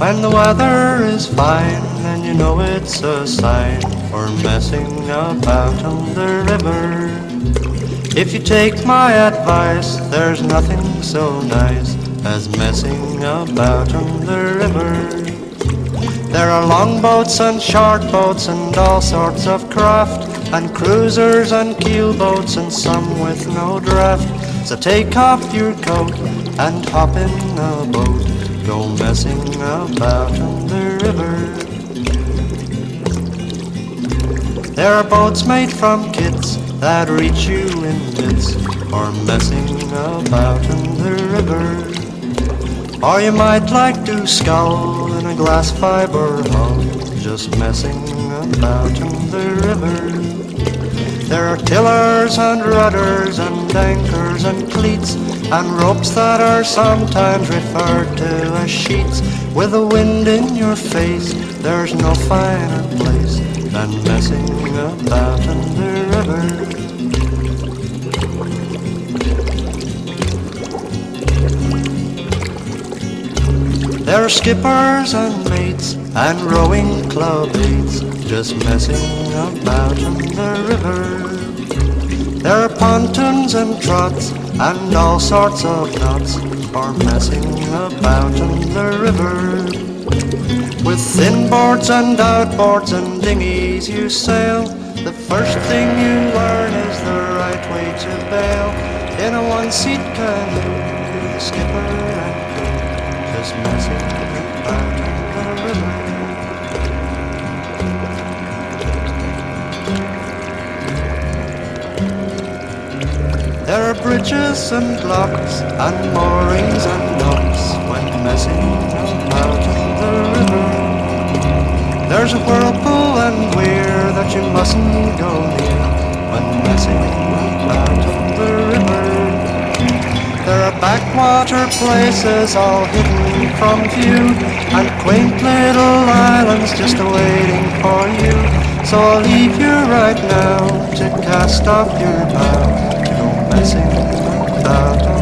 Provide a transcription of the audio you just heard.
When the weather is fine, and you know it's a sign for messing about on the river. If you take my advice, there's nothing so nice as messing about on the river. There are longboats and short boats and all sorts of craft, and cruisers and keelboats and some with no draft. So take off your coat and hop in a boat, go messing about on the river. There are boats made from kits that reach you in bits for messing about on the river. Or you might like to scull in a glass fiber hull, just messing about on the river. There are tillers and rudders and anchors and cleats, and ropes that are sometimes referred to as sheets. With the wind in your face, there's no finer place than messing about on the river. There are skippers and mates and rowing club mates, just messing about on the river. There are pontoons and trots and all sorts of knots for messing about on the river. With thin boards and outboards and dinghies you sail, the first thing you learn is the right way to bail. In a one-seat canoe, the skipper and crew just messing about on the river. There are bridges and locks and moorings and docks when messing about on the river. There's a whirlpool and weir that you mustn't go near when messing about on the river. There are backwater places all hidden from view, and quaint little islands just waiting for you. So I'll leave you right now to cast off your bow, to go messing about on